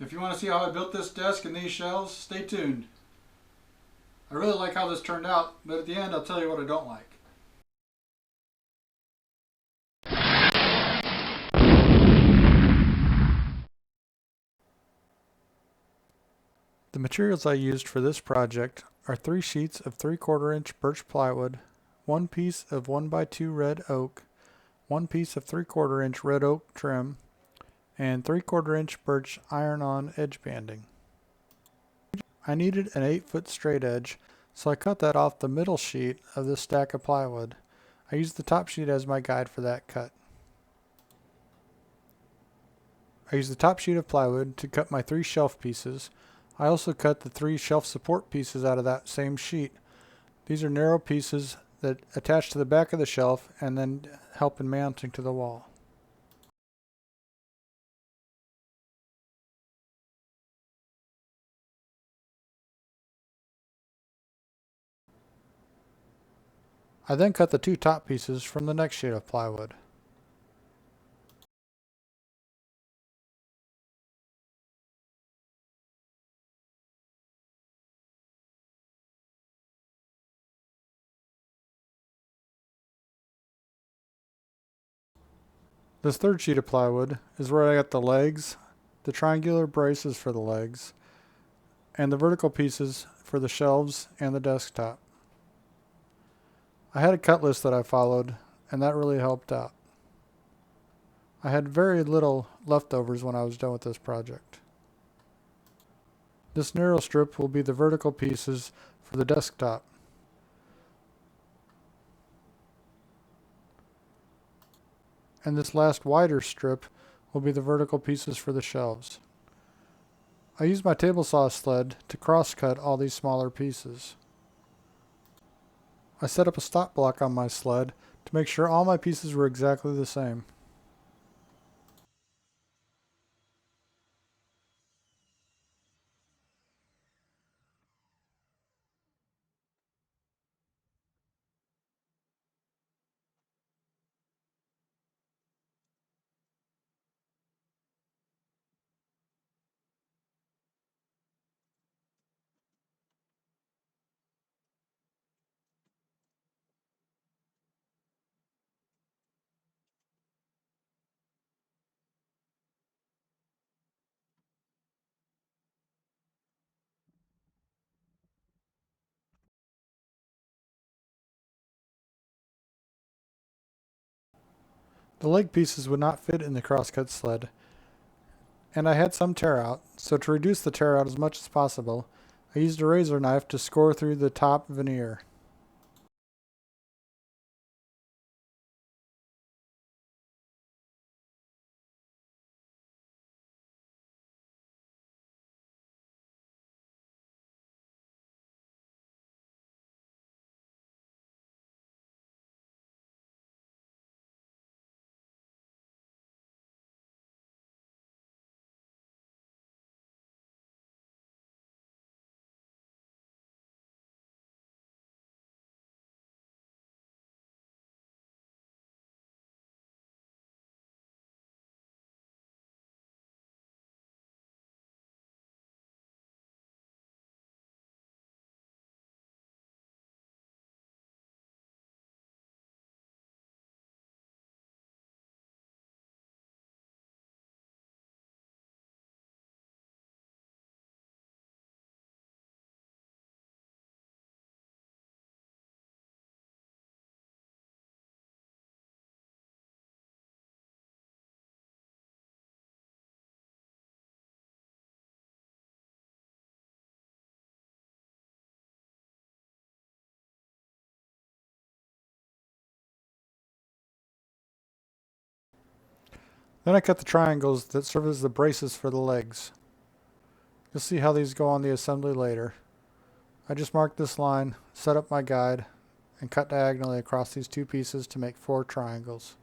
If you want to see how I built this desk and these shelves, stay tuned. I really like how this turned out, but at the end I'll tell you what I don't like. The materials I used for this project are 3 sheets of 3/4 inch birch plywood, 1 piece of 1x2 red oak, 1 piece of 3/4 inch red oak trim, and 3/4 inch birch iron-on edge banding. I needed an 8-foot straight edge, so I cut that off the middle sheet of this stack of plywood. I used the top sheet as my guide for that cut. I used the top sheet of plywood to cut my 3 shelf pieces. I also cut the 3 shelf support pieces out of that same sheet. These are narrow pieces that attach to the back of the shelf and then help in mounting to the wall. I then cut the 2 top pieces from the next sheet of plywood. This third sheet of plywood is where I got the legs, the triangular braces for the legs, and the vertical pieces for the shelves and the desktop. I had a cut list that I followed, and that really helped out. I had very little leftovers when I was done with this project. This narrow strip will be the vertical pieces for the desktop. And this last wider strip will be the vertical pieces for the shelves. I used my table saw sled to cross-cut all these smaller pieces. I set up a stop block on my sled to make sure all my pieces were exactly the same. The leg pieces would not fit in the crosscut sled, and I had some tear out, so to reduce the tear out as much as possible, I used a razor knife to score through the top veneer. Then I cut the triangles that serve as the braces for the legs. You'll see how these go on the assembly later. I just marked this line, set up my guide, and cut diagonally across these 2 pieces to make 4 triangles.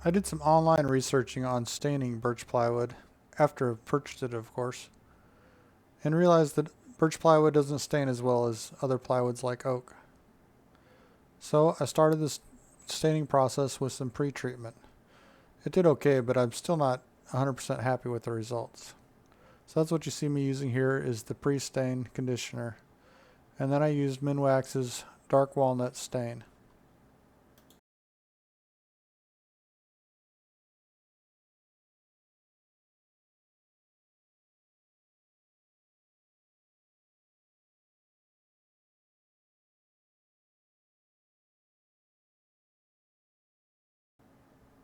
I did some online researching on staining birch plywood, after I purchased it of course, and realized that birch plywood doesn't stain as well as other plywoods like oak. So I started this staining process with some pre-treatment. It did okay, but I'm still not 100% happy with the results. So that's what you see me using here is the pre-stain conditioner. And then I used Minwax's dark walnut stain.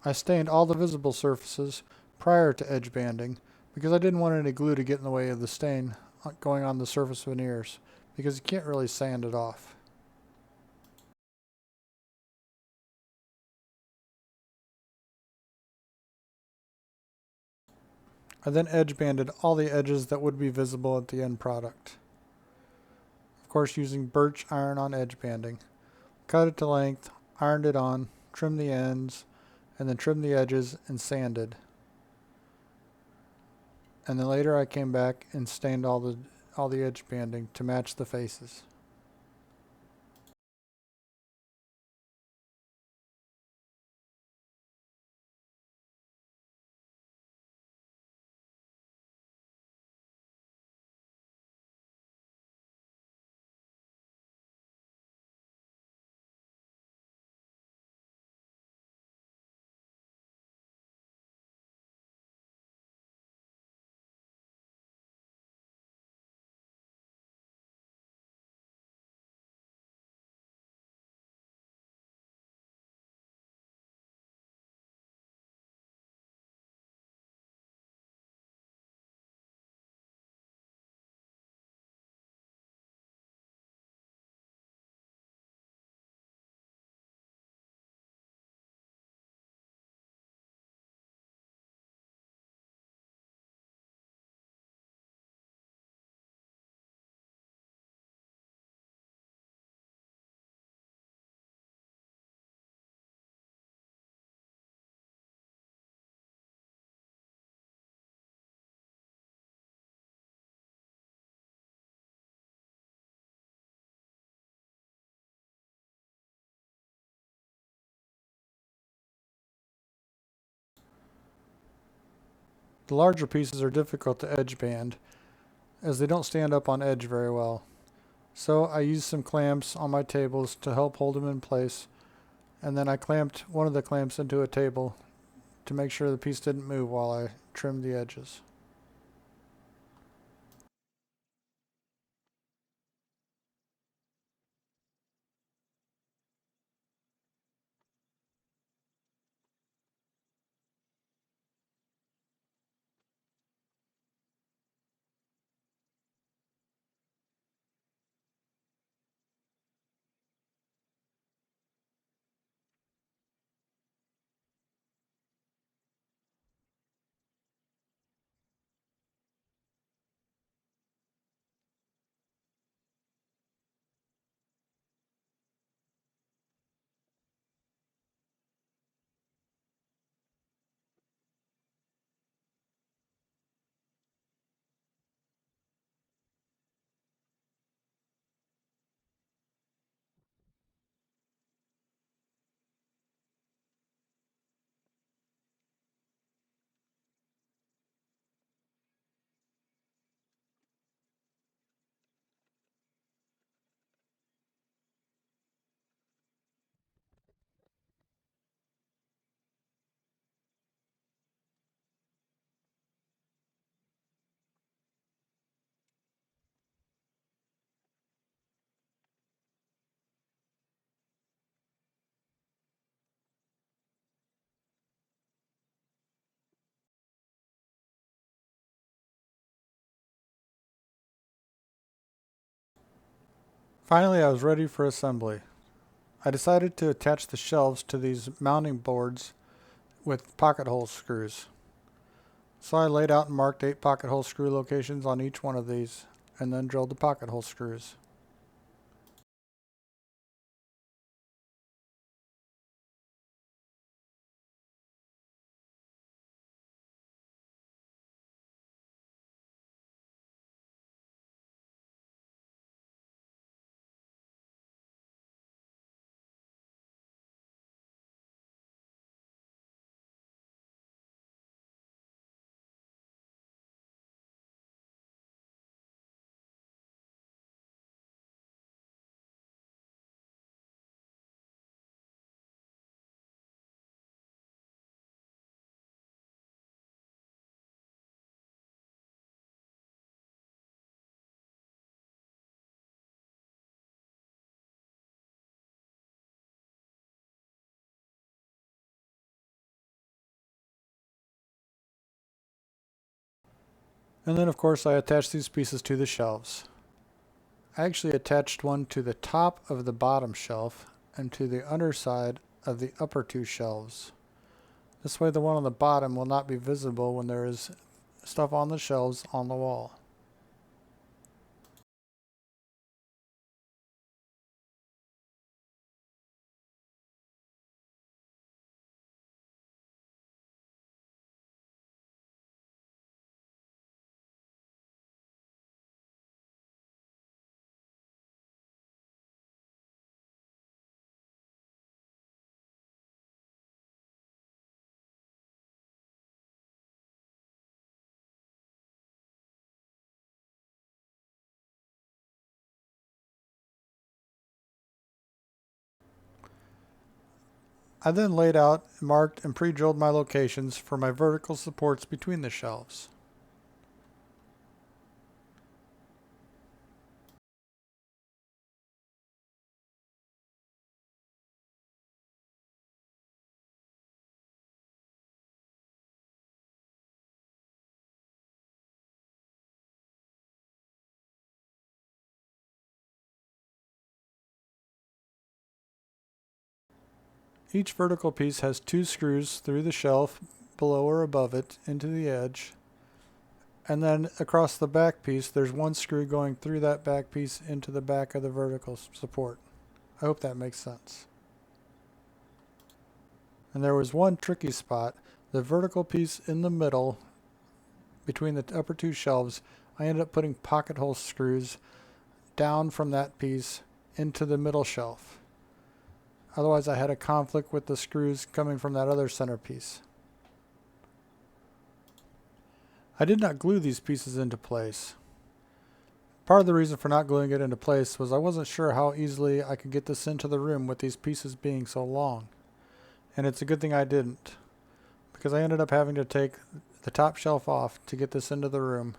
I stained all the visible surfaces prior to edge banding because I didn't want any glue to get in the way of the stain going on the surface veneers, because you can't really sand it off. I then edge banded all the edges that would be visible at the end product. Of course, using birch iron on edge banding. Cut it to length, ironed it on, trimmed the ends, and then trimmed the edges and sanded. And then later I came back and stained all the edge banding to match the faces. The larger pieces are difficult to edge band as they don't stand up on edge very well. So I used some clamps on my tables to help hold them in place, and then I clamped one of the clamps into a table to make sure the piece didn't move while I trimmed the edges. Finally, I was ready for assembly. I decided to attach the shelves to these mounting boards with pocket hole screws. So I laid out and marked 8 pocket hole screw locations on each one of these, and then drilled the pocket hole screws. And then of course I attached these pieces to the shelves. I actually attached one to the top of the bottom shelf and to the underside of the upper two shelves. This way the one on the bottom will not be visible when there is stuff on the shelves on the wall. I then laid out, marked, and pre-drilled my locations for my vertical supports between the shelves. Each vertical piece has 2 screws through the shelf below or above it into the edge. And then across the back piece, there's 1 screw going through that back piece into the back of the vertical support. I hope that makes sense. And there was one tricky spot. The vertical piece in the middle, between the upper 2 shelves, I ended up putting pocket hole screws down from that piece into the middle shelf. Otherwise I had a conflict with the screws coming from that other centerpiece. I did not glue these pieces into place. Part of the reason for not gluing it into place was I wasn't sure how easily I could get this into the room with these pieces being so long. And it's a good thing I didn't, because I ended up having to take the top shelf off to get this into the room.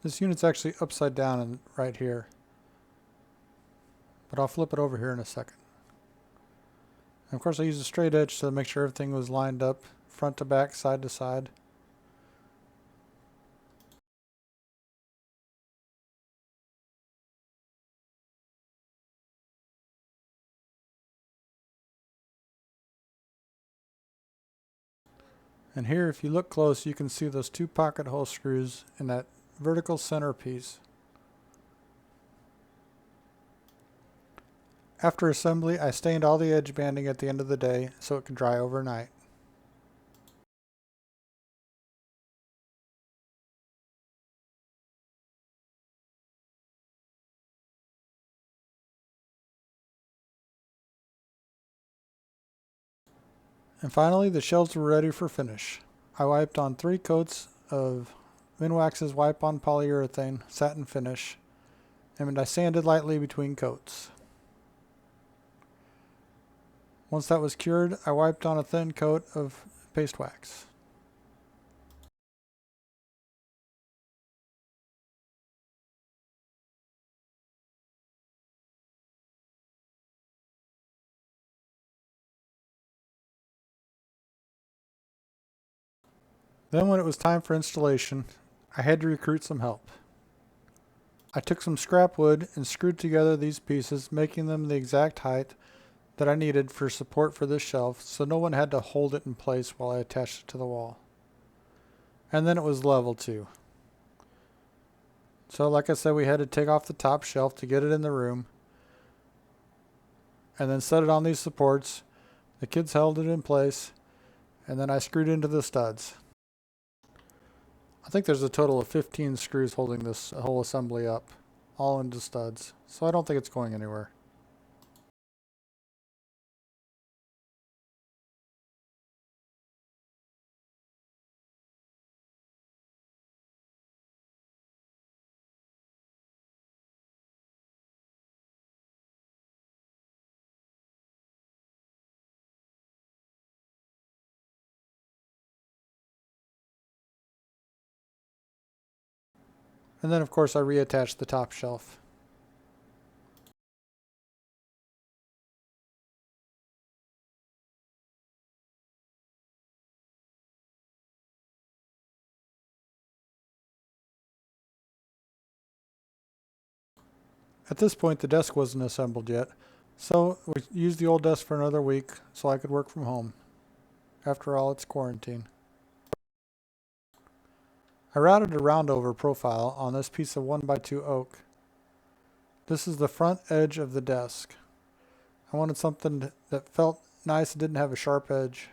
This unit's actually upside down and right here, but I'll flip it over here in a second. And of course I used a straight edge to make sure everything was lined up front to back, side to side. And here, if you look close, you can see those 2 pocket hole screws in that vertical center piece. After assembly, I stained all the edge banding at the end of the day so it could dry overnight. And finally, the shelves were ready for finish. I wiped on 3 coats of Minwax's wipe-on polyurethane satin finish, and I sanded lightly between coats. Once that was cured, I wiped on a thin coat of paste wax. Then when it was time for installation, I had to recruit some help. I took some scrap wood and screwed together these pieces, making them the exact height that I needed for support for this shelf, so no one had to hold it in place while I attached it to the wall. And then it was level too. So like I said, we had to take off the top shelf to get it in the room, and then set it on these supports. The kids held it in place, and then I screwed into the studs. I think there's a total of 15 screws holding this whole assembly up, all into studs, so I don't think it's going anywhere. And then of course I reattached the top shelf. At this point the desk wasn't assembled yet, so we used the old desk for another week so I could work from home. After all, it's quarantine. I routed a roundover profile on this piece of 1x2 oak. This is the front edge of the desk. I wanted something that felt nice and didn't have a sharp edge.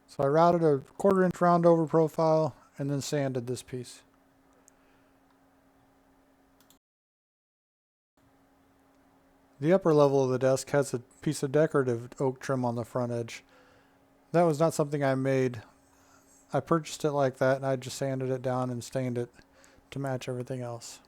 So I routed a 1/4 inch roundover profile and then sanded this piece. The upper level of the desk has a piece of decorative oak trim on the front edge. That was not something I made. I purchased it like that and I just sanded it down and stained it to match everything else.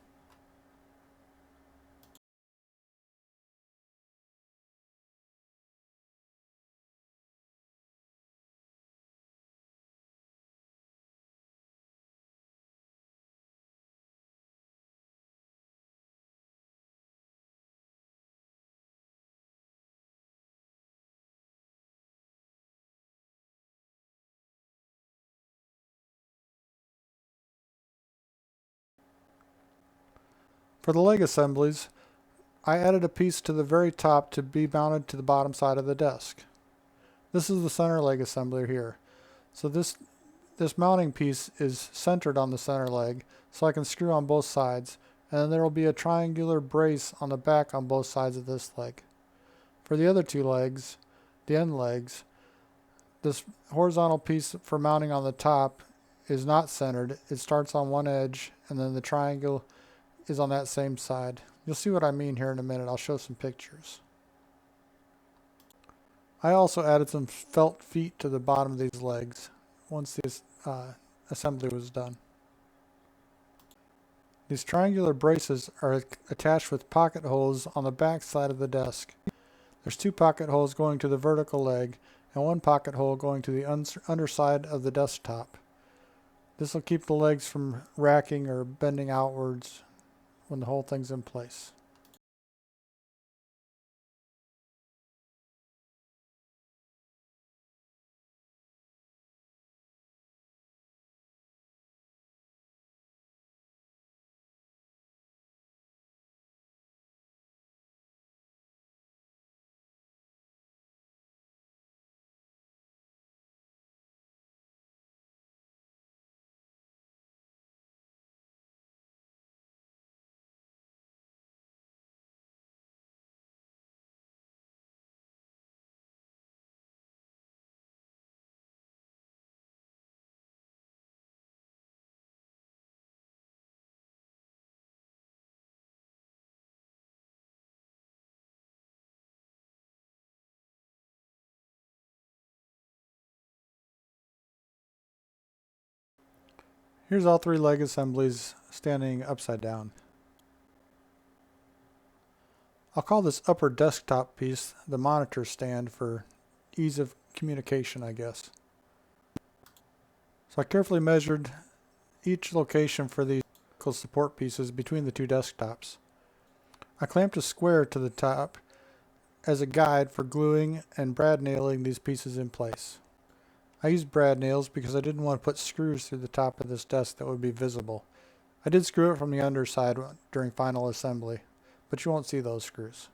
For the leg assemblies, I added a piece to the very top to be mounted to the bottom side of the desk. This is the center leg assembly here. So this mounting piece is centered on the center leg, so I can screw on both sides, and then there will be a triangular brace on the back on both sides of this leg. For the other two legs, the end legs, this horizontal piece for mounting on the top is not centered. It starts on one edge, and then the triangle is on that same side. You'll see what I mean here in a minute. I'll show some pictures. I also added some felt feet to the bottom of these legs once this assembly was done. These triangular braces are attached with pocket holes on the back side of the desk. There's 2 pocket holes going to the vertical leg and 1 pocket hole going to the underside of the desktop. This will keep the legs from racking or bending outwards when the whole thing's in place. Here's all 3 leg assemblies standing upside down. I'll call this upper desktop piece the monitor stand for ease of communication, I guess. So I carefully measured each location for these support pieces between the 2 desktops. I clamped a square to the top as a guide for gluing and brad nailing these pieces in place. I used brad nails because I didn't want to put screws through the top of this desk that would be visible. I did screw it from the underside during final assembly, but you won't see those screws.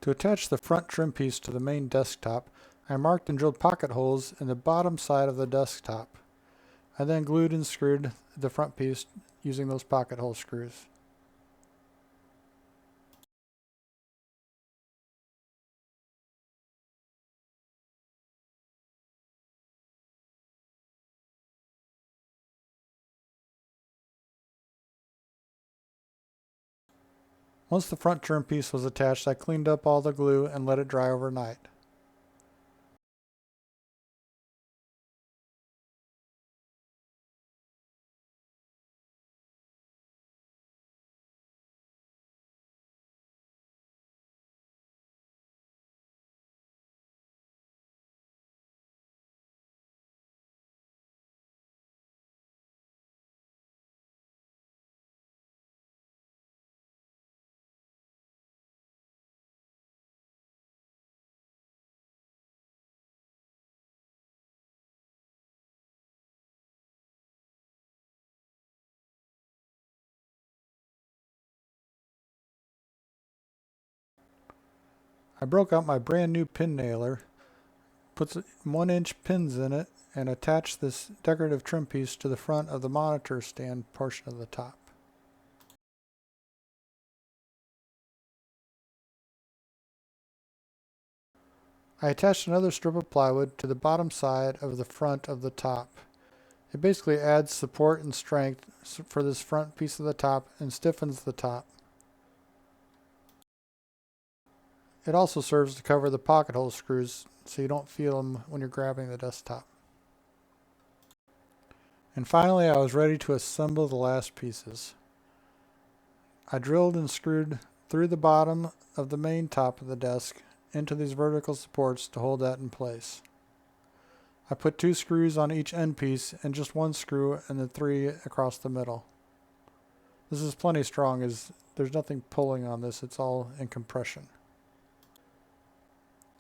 To attach the front trim piece to the main desktop, I marked and drilled pocket holes in the bottom side of the desktop. I then glued and screwed the front piece using those pocket hole screws. Once the front trim piece was attached, I cleaned up all the glue and let it dry overnight. I broke out my brand new pin nailer, put 1-inch pins in it, and attached this decorative trim piece to the front of the monitor stand portion of the top. I attached another strip of plywood to the bottom side of the front of the top. It basically adds support and strength for this front piece of the top and stiffens the top. It also serves to cover the pocket hole screws so you don't feel them when you're grabbing the desktop. And finally, I was ready to assemble the last pieces. I drilled and screwed through the bottom of the main top of the desk into these vertical supports to hold that in place. I put 2 screws on each end piece and just 1 screw and then 3 across the middle. This is plenty strong as there's nothing pulling on this, it's all in compression.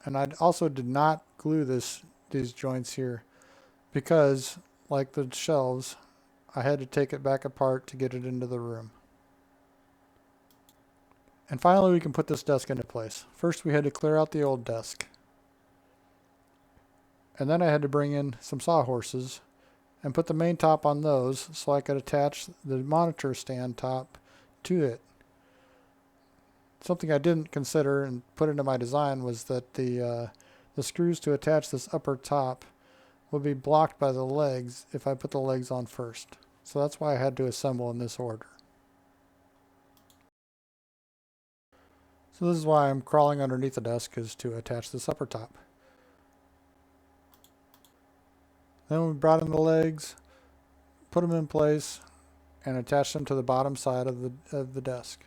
And I also did not glue these joints here because, like the shelves, I had to take it back apart to get it into the room. And finally we can put this desk into place. First we had to clear out the old desk. And then I had to bring in some sawhorses and put the main top on those so I could attach the monitor stand top to it. Something I didn't consider and put into my design was that the screws to attach this upper top would be blocked by the legs if I put the legs on first. So that's why I had to assemble in this order. So this is why I'm crawling underneath the desk, is to attach this upper top. Then we brought in the legs, put them in place, and attached them to the bottom side of the desk.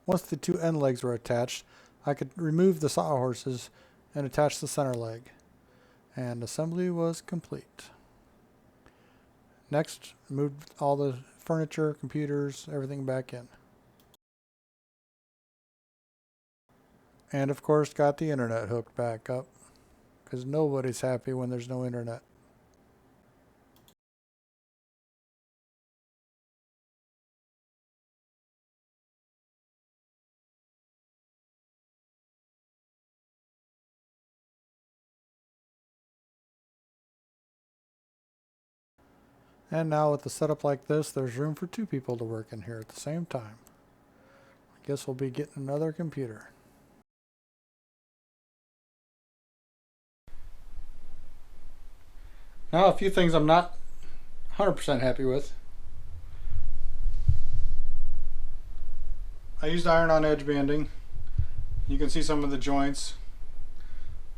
Once the two end legs were attached, I could remove the sawhorses and attach the center leg. And assembly was complete. Next, moved all the furniture, computers, everything back in. And of course got the internet hooked back up, because nobody's happy when there's no internet. And now with the setup like this, there's room for two people to work in here at the same time. I guess we'll be getting another computer. Now a few things I'm not 100% happy with. I used iron-on edge banding. You can see some of the joints.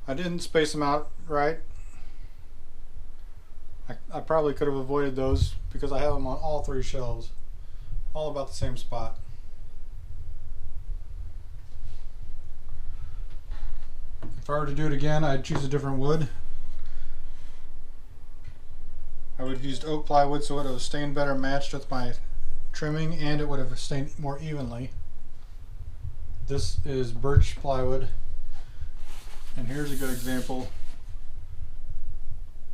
I didn't space them out right. I probably could have avoided those because I have them on all three shelves, all about the same spot. If I were to do it again, I'd choose a different wood. I would have used oak plywood so it would have stained better matched with my trimming, and it would have stained more evenly. This is birch plywood, and here's a good example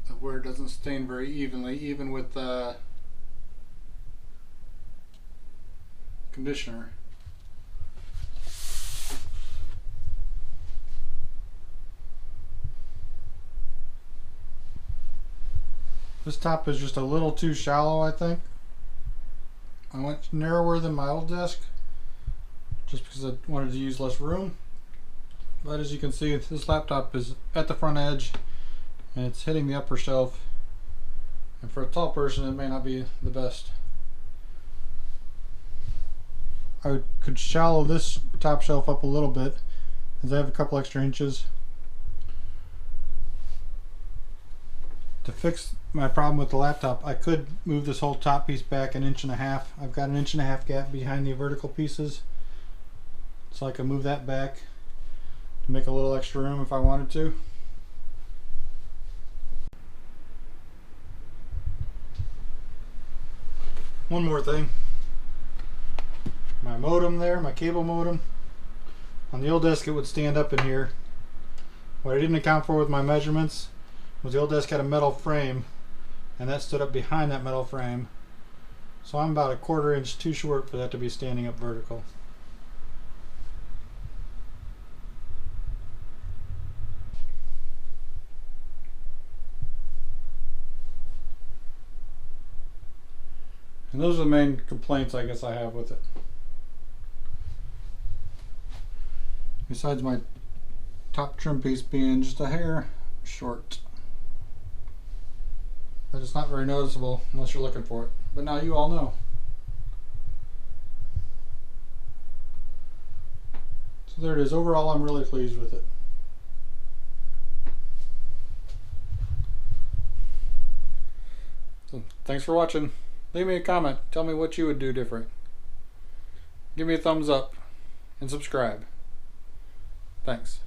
of where it doesn't stain very evenly, even with conditioner. This top is just a little too shallow, I think. I went narrower than my old desk just because I wanted to use less room. But as you can see, this laptop is at the front edge and it's hitting the upper shelf. And for a tall person, it may not be the best. I could shallow this top shelf up a little bit as I have a couple extra inches. To fix my problem with the laptop, I could move this whole top piece back 1.5 inches. I've got 1.5 inch gap behind the vertical pieces, so I can move that back to make a little extra room if I wanted to. One more thing. My modem there, my cable modem. On the old desk it would stand up in here. What I didn't account for with my measurements was the old desk had a metal frame, and that stood up behind that metal frame. So I'm about 1/4 inch too short for that to be standing up vertical. And those are the main complaints I guess I have with it. Besides my top trim piece being just a hair short. But it's not very noticeable unless you're looking for it. But now you all know. So there it is. Overall, I'm really pleased with it. So thanks for watching. Leave me a comment. Tell me what you would do different. Give me a thumbs up and subscribe. Thanks.